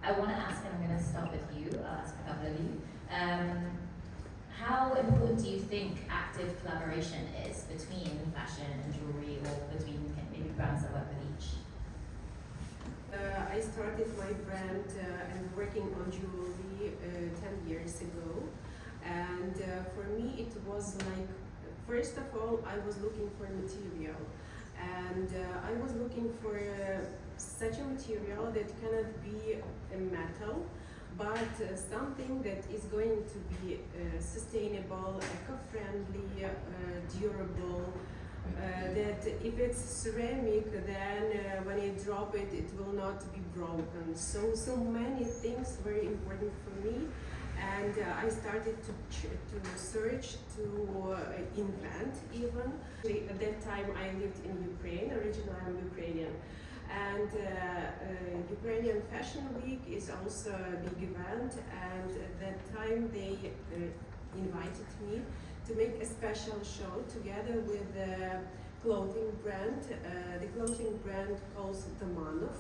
I want to ask, and I'm going to start with you, I'll ask a couple of you. How important do you think active collaboration is between fashion and jewelry, or between maybe brands that work with each? I started my brand and working on jewelry 10 years ago, and for me it was like, first of all, I was looking for material, and I was looking for such a material that cannot be a metal, but something that is going to be sustainable, eco-friendly, durable, that if it's ceramic, then when you drop it, it will not be broken. So many things were important for me, and I started to search, to invent even. At that time I lived in Ukraine, originally I'm Ukrainian. And Ukrainian Fashion Week is also a big event, and at that time they invited me to make a special show together with the clothing brand. The clothing brand calls the Manov.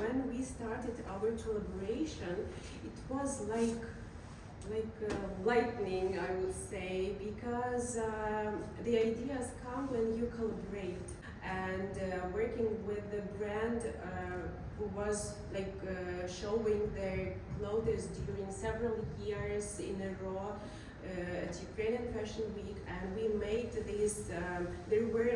When we started our collaboration, it was like lightning, I would say, because the ideas come when you collaborate. And working with the brand who was showing their clothes during several years in a row at Ukrainian Fashion Week, and we made this, there were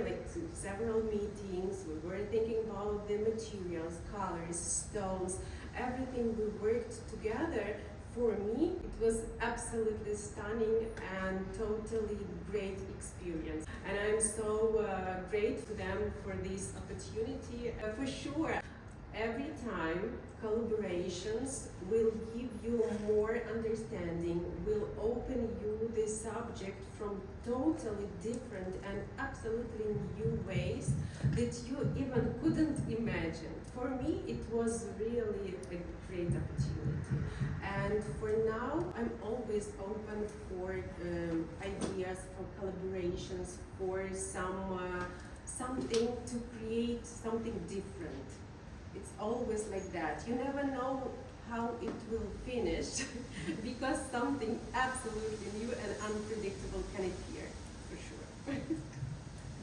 several meetings, we were thinking about the materials, colors, stones, everything we worked together. For me, it was absolutely stunning and totally great experience. And I'm so grateful to them for this opportunity. For sure, every time collaborations will give you more understanding, will open you the subject from totally different and absolutely new ways that you even couldn't imagine. For me, it was really a great opportunity. And for now, I'm always open for ideas, for collaborations, for something to create something different. It's always like that. You never know how it will finish because something absolutely new and unpredictable can appear, for sure.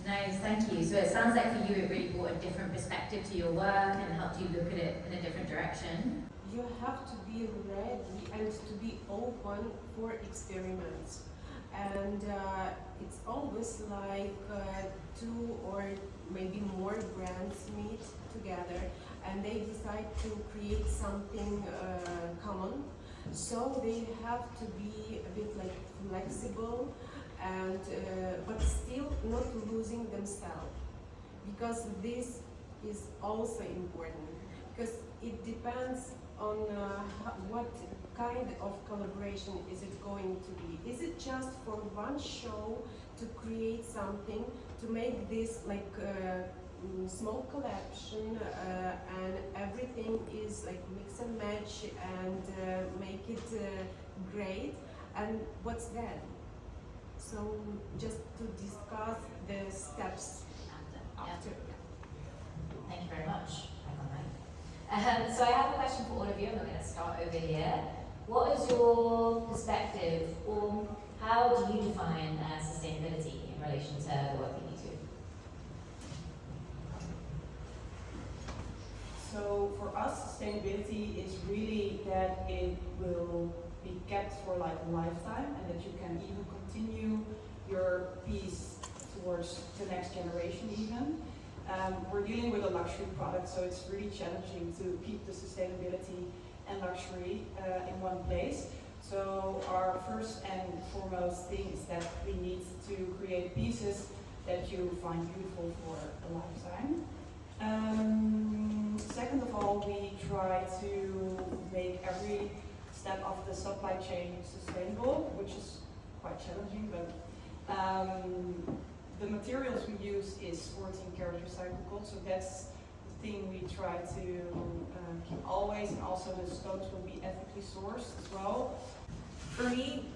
Nice, thank you. So it sounds like for you it really brought a different perspective to your work and helped you look at it in a different direction. You have to be ready and to be open for experiments. And it's always like two or maybe more brands meet together and they decide to create something common. So they have to be a bit flexible and but still not losing themselves, because this is also important, because it depends on what kind of collaboration is it going to be. Is it just for one show to create something, to make this small collection and everything is mix and match and make it great, and what's that? So just to discuss the steps after. Yeah. Thank you very much. So I have a question for all of you. I'm going to start over here. What is your perspective, or how do you define sustainability in relation to the work that you do? So for us, sustainability is really that it will be kept for a lifetime, and that you can even continue your piece towards the next generation even. We're dealing with a luxury product, so it's really challenging to keep the sustainability and luxury in one place. So our first and foremost thing is that we need to create pieces that you find beautiful for a lifetime. Second of all, we try to make every step of the supply chain sustainable, which is quite challenging, but the materials we use is 14-karat recycled gold, so that's the thing we try to keep always, and also the stones will be ethically sourced as well. For me,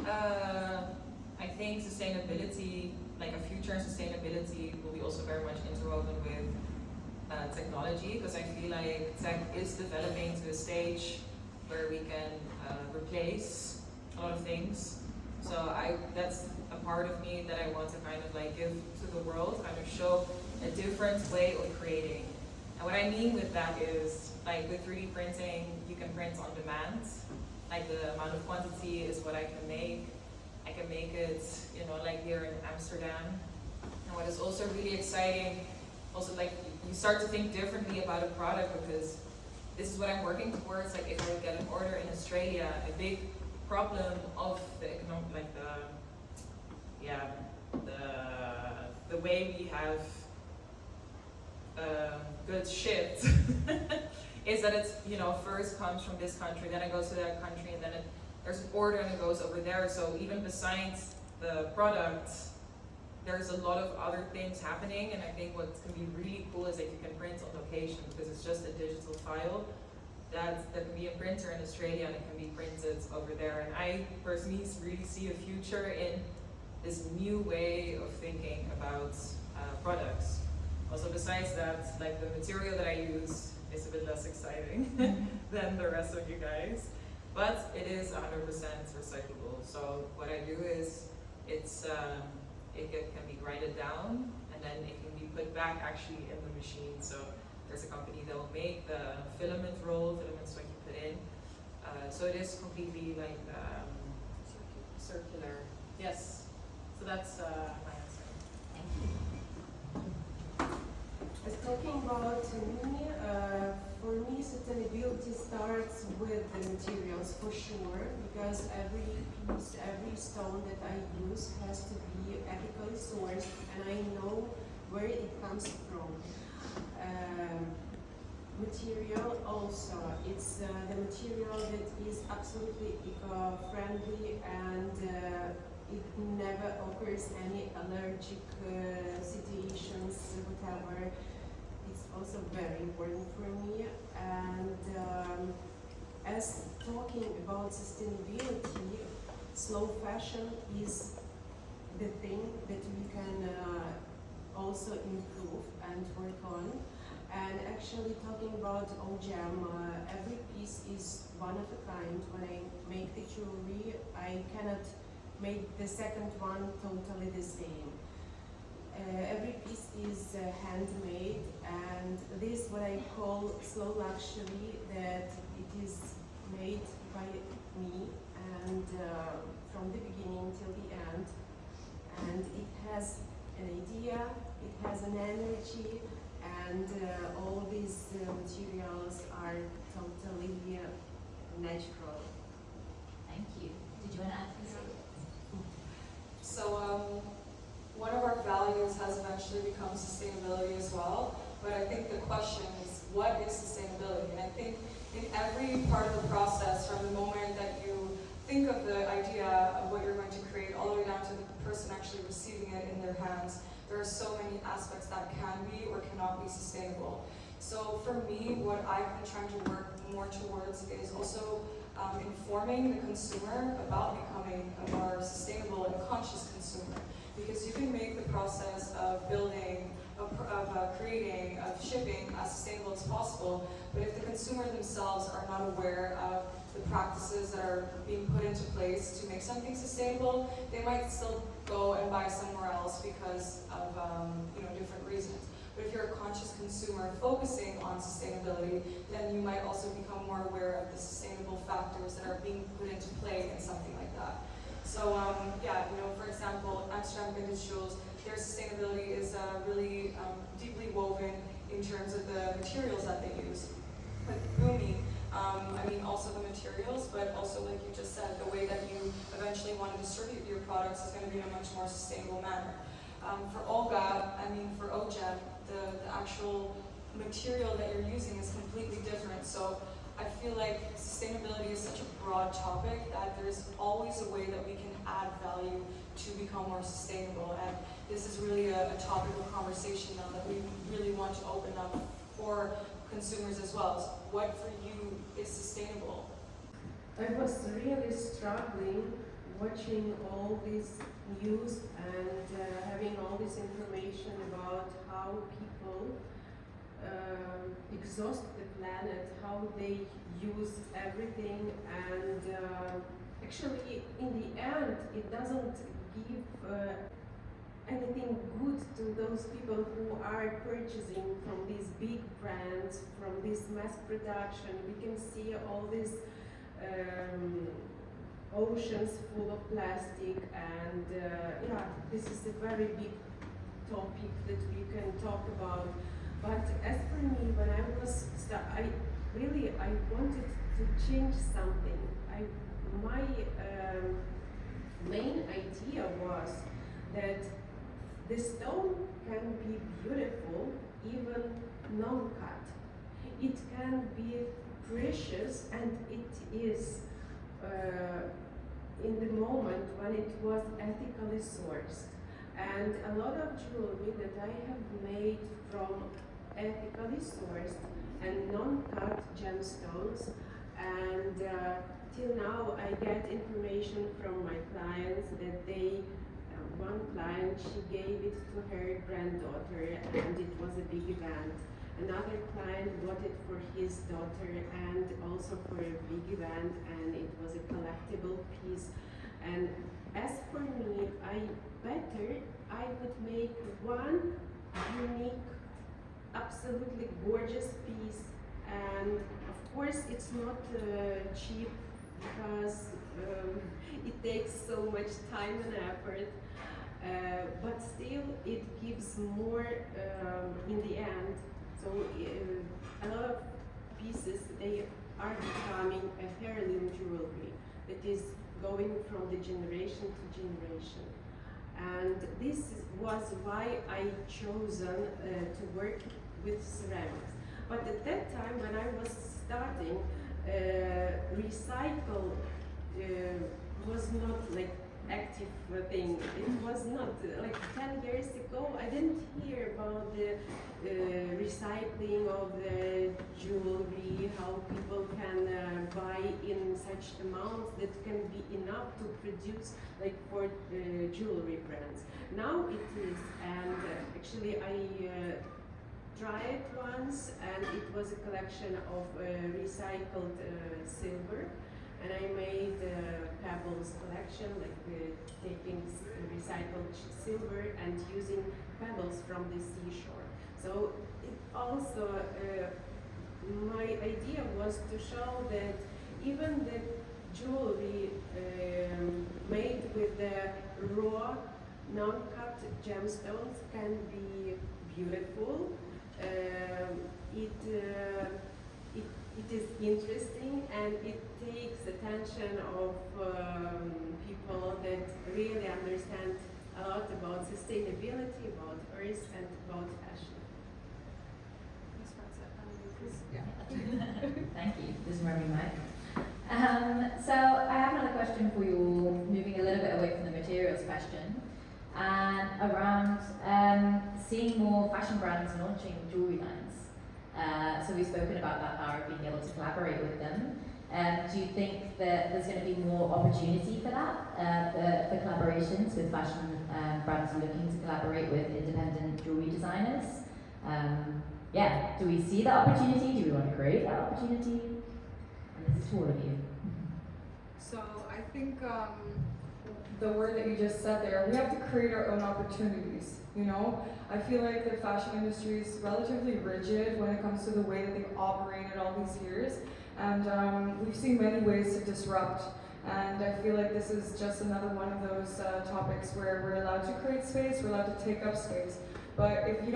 I think sustainability, like a future in sustainability, will be also very much interwoven with technology, because I feel like tech is developing to a stage where we can replace a lot of things. So that's a part of me that I want to kind of like give to the world, kind of show a different way of creating. And what I mean with that is, like with 3D printing, you can print on demand. Like the amount of quantity is what I can make. I can make it, you know, like here in Amsterdam. And what is also really exciting, also like you start to think differently about a product, because this is what I'm working towards. Like if I would get an order in Australia, a big problem of the economic, like the way we have goods shipped is that it's, you know, first comes from this country, then it goes to that country, and then there's an order and it goes over there. So even besides the product, there's a lot of other things happening, and I think what can be really cool is that you can print on location, because it's just a digital file that can be a printer in Australia and it can be printed over there. And I personally really see a future in this new way of thinking about products. Also, besides that, like the material that I use is a bit less exciting than the rest of you guys, but it is 100% recyclable. So what I do is it can be grinded down, and then it can be put back actually in the machine. So there's a company that will make the filament roll, filaments what you put in. So it is completely like circular. Yes. So that's my answer. Thank you. Talking about me, for me sustainability starts with the materials for sure, because every piece, every stone that I use has to be ethically sourced, and I know where it comes from. Material also, it's the material that is absolutely eco-friendly, and it never occurs any allergic situations, whatever. It's also very important for me. And as talking about sustainability, slow fashion is the thing that we can also improve and work on. And actually talking about OGM, every piece is one of a kind. When I make the jewelry, I cannot make the second one totally the same. Every piece is handmade, and this is what I call slow luxury, that it is made by me, and from the beginning till the end, and it has an idea, it has an energy, and all these materials are totally natural. Thank you. Did you want to add something? So one of our values has eventually become sustainability as well, but I think the question is, what is sustainability? And I think in every part of the process, from the moment that you think of the idea of what you're going to create, all the way down to the person actually receiving it in their hands, there are so many aspects that can be or cannot be sustainable. So for me, what I've been trying to work more towards is also informing the consumer about becoming a more sustainable and conscious consumer. Because you can make the process of building, of creating, of shipping as sustainable as possible, but if the consumer themselves are not aware of the practices that are being put into place to make something sustainable, they might still go and buy somewhere else because of different reasons. But if you're a conscious consumer focusing on sustainability, then you might also become more aware of the sustainable factors that are being put into play in something like that. So for example, Amsterdam Vintage Jewels, their sustainability is really deeply woven in terms of the materials that they use. With Bhumi, also the materials, but also like you just said, the way that you eventually want to distribute your products is going to be in a much more sustainable manner. For for OGM, the actual material that you're using is completely different. So I feel like sustainability is such a broad topic that there's always a way that we can add value to become more sustainable. And this is really a topic of conversation now that we really want to open up for consumers as well. So what for you is sustainable? I was really struggling watching all this news and having all this information about how people exhaust the planet, how they use everything, and actually in the end it doesn't give anything good to those people who are purchasing from these big brands, from this mass production. We can see all these oceans full of plastic, and yeah, this is a very big topic that we can talk about. But as for me, when I was I wanted to change something. My main idea was that the stone can be beautiful, even non-cut. It can be precious, and it is in the moment when it was ethically sourced. And a lot of jewelry that I have made from ethically sourced and non-cut gemstones, and till now I get information from my clients that they, one client, she gave it to her granddaughter and it was a big event. Another client bought it for his daughter and also for a big event, and it was a collectible piece. And as for me, I would make one unique, absolutely gorgeous piece. And of course it's not cheap, because it takes so much time and effort, but still it gives more in the end. So a lot of pieces, they are becoming a heirloom jewelry that is going from the generation to generation. And this was why I chosen to work with ceramics. But at that time, when I was starting, recycle was not like active thing. It was not like 10 years ago. I didn't hear about the recycling of the jewelry, how people can buy in such amounts that can be enough to produce like for jewelry brands. Now it is, and actually I tried it once, and it was a collection of recycled silver. And I made pebbles collection, like taking recycled silver and using pebbles from the seashore. So it also, my idea was to show that even the jewelry made with the raw, non-cut gemstones can be beautiful. It is interesting, and it takes attention of people that really understand a lot about sustainability, about earth, and about fashion. Thank you. This is where we mic. So I have another question for you, moving a little bit away from the materials question, and around seeing more fashion brands launching jewelry lines. So we've spoken about that power of being able to collaborate with them. Do you think that there's going to be more opportunity for that, for collaborations with fashion brands looking to collaborate with independent jewelry designers? Yeah, do we see that opportunity? Do we want to create that opportunity? And this is to all of you. So I think the word that you just said there, we have to create our own opportunities, you know? I feel like the fashion industry is relatively rigid when it comes to the way that they've operated all these years. And we've seen many ways to disrupt. And I feel like this is just another one of those topics where we're allowed to create space, we're allowed to take up space. But if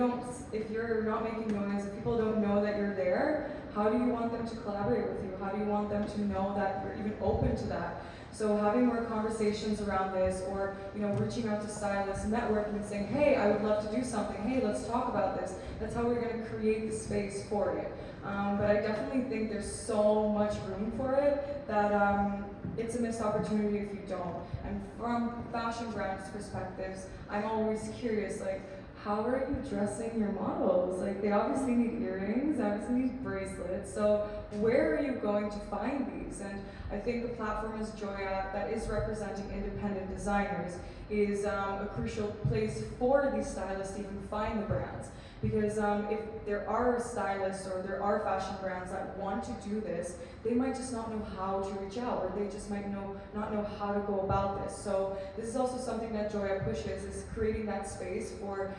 you're not making noise, if people don't know that you're there, how do you want them to collaborate with you? How do you want them to know that you're even open to that? So having more conversations around this, or reaching out to stylists, networking, and saying, hey, I would love to do something. Hey, let's talk about this. That's how we're going to create the space for it. But I definitely think there's so much room for it that it's a missed opportunity if you don't. And from fashion brands' perspectives, I'm always curious, like, how are you dressing your models? Like, they obviously need earrings, they obviously need bracelets, so where are you going to find these? And I think the platform as Gioia, that is representing independent designers, is a crucial place for these stylists to even find the brands. Because if there are stylists or there are fashion brands that want to do this, they might just not know how to reach out, or they just might not know how to go about this. So this is also something that Gioia pushes, is creating that space for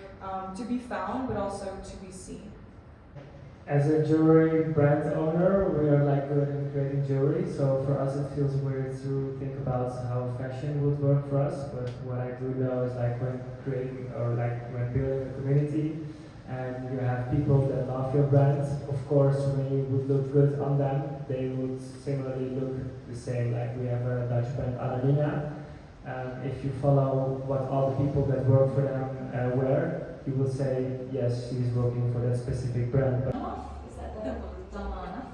to be found, but also to be seen. As a jewelry brand owner, we are like good in creating jewelry, so for us it feels weird to think about how fashion would work for us, but what I do know is like when creating or like when building a community and you have people that love your brand, of course when you would look good on them, they would similarly look the same. Like we have a Dutch brand, Annalena, if you follow what all the people that work for them wear, you will say, yes, she's working for that specific brand. But Is that the done well enough?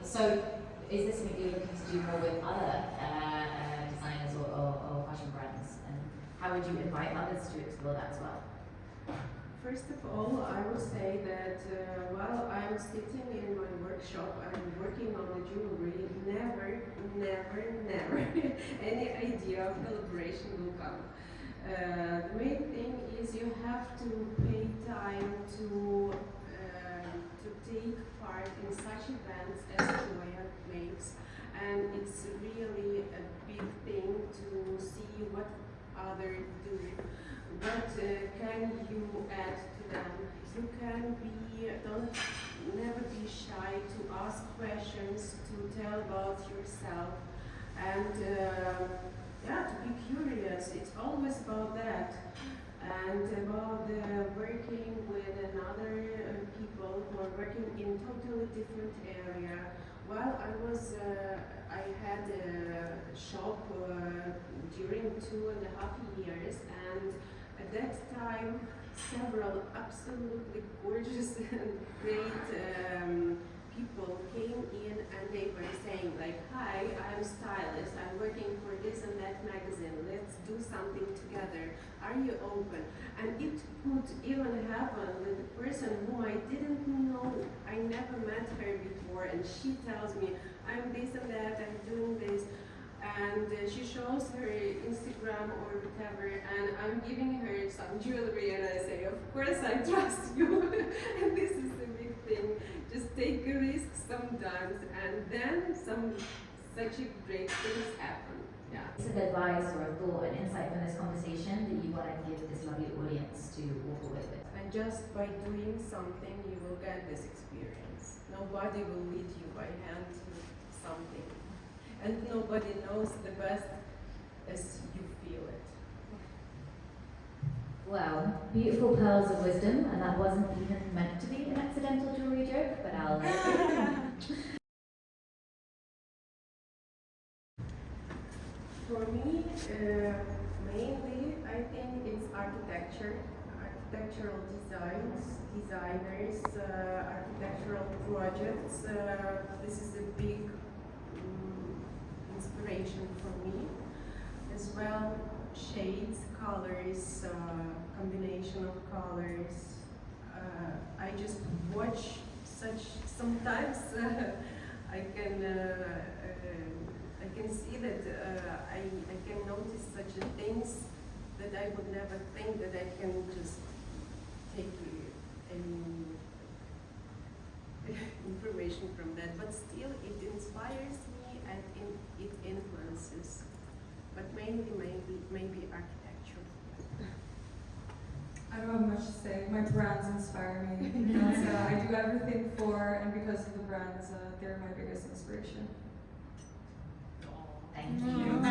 So is this something you're looking to do more with other designers or fashion brands? And how would you invite others to explore that as well? First of all, I would say that while I'm sitting in my workshop and working on the jewelry, never any idea of collaboration will come. The main thing is you have to pay time to take part in such events as Gioia makes, and it's really a big thing to see what others do. What can you add to them? You can never be shy to ask questions, to tell about yourself, and yeah, to be curious. It's always about that, and about working with another people who are working in totally different area. While I had a shop during 2.5 years, and at that time, several absolutely gorgeous and great people came in and they were saying like, hi, I'm a stylist, I'm working for this and that magazine, let's do something together, are you open? And it could even happen with a person whom I didn't know, I never met her before, and she tells me, I'm this and that, I'm doing this, and she shows her Instagram or whatever, and I'm giving her some jewelry, and I say, of course I trust you. And this is the big thing, just take a risk sometimes, and then such great things happen. Yeah. Is it advice or a thought, an insight from this conversation that you want to give this lovely audience to walk away with? And just by doing something, you will get this experience. Nobody will lead you by hand to something. And nobody knows the best as you feel it. Well, beautiful pearls of wisdom, and that wasn't even meant to be an accidental jewelry joke, but I'll let it. For me, mainly, I think it's architecture, architectural designers, architectural projects. This is a big inspiration for me. As well, shades, colors, combination of colors. I just watch sometimes I can see that I can notice such things that I would never think that I can just take any information from that. But still, it inspires me and it influences. But mainly, maybe architecture. I don't have much to say. My brands inspire me. Because, I do everything for and because of the brands. They're my biggest inspiration. Thank you. I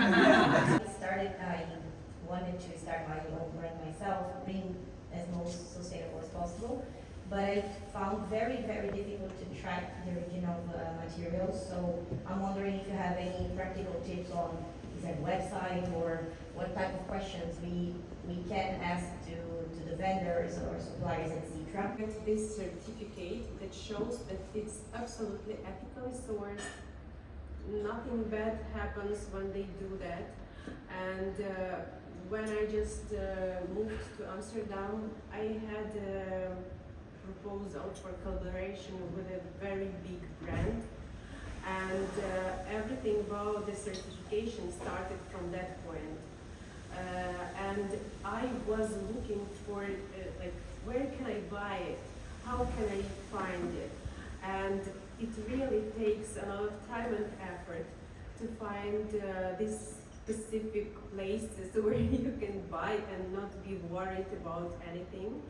wanted to start my own brand myself, being as most sustainable as possible. But I found very, very difficult to track the origin of materials. So I'm wondering if you have any practical tips on, is there a website or what type of questions we can ask to the vendors or suppliers, etc. Get this certificate that shows that it's absolutely ethically sourced. Nothing bad happens when they do that. And when I just moved to Amsterdam, I had a proposal for collaboration with a very big brand. And everything about the certification started from that point. And I was looking for like where can I buy it? How can I find it? And it really takes a lot of time and effort to find these specific places where you can buy and not be worried about anything.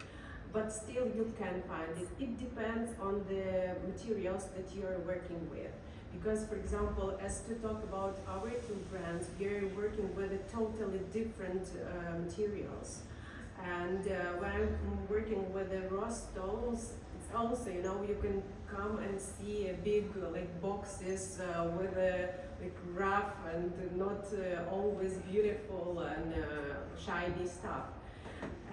But still you can find it. It depends on the materials that you are working with. Because, for example, as to talk about our two brands, we are working with a totally different materials. And when I'm working with the raw stones, it's also, you know, you can come and see a big like boxes with a like rough and not always beautiful and shiny stuff.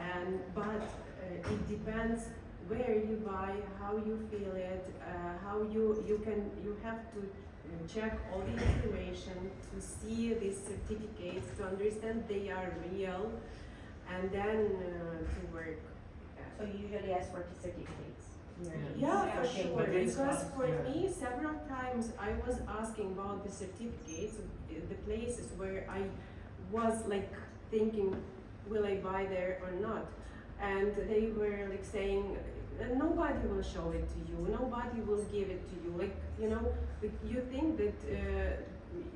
And but it depends where you buy, how you feel it, how you have to check all the information to see these certificates to understand they are real, and then to work. So you usually ask for the certificates? Yeah, for Okay, sure. but it's Because not- for yeah. me, several times I was asking about the certificates, the places where I was like thinking, will I buy there or not? And they were like saying, nobody will show it to you, nobody will give it to you. Like, you know, like you think that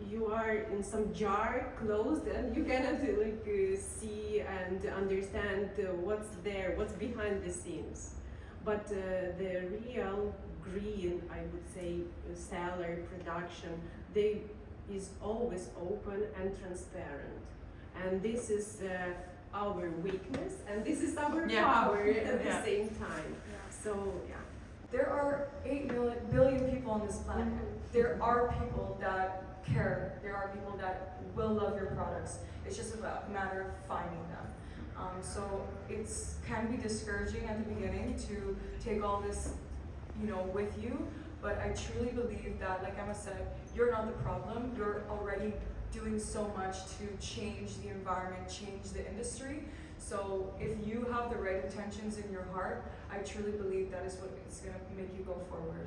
you are in some jar closed and you cannot see and understand what's there, what's behind the scenes. But the real green, I would say, seller production, they is always open and transparent. And this is our weakness, and this is our Yeah. power at the Yeah. same time. So yeah. There are 8 billion people on this planet. There are people that care. There are people that will love your products. It's just about a matter of finding them. So it's can be discouraging at the beginning to take all this, you know, with you. But I truly believe that, like Emma said, you're not the problem. You're already doing so much to change the environment, change the industry. So if you have the right intentions in your heart, I truly believe that is what is going to make you go forward.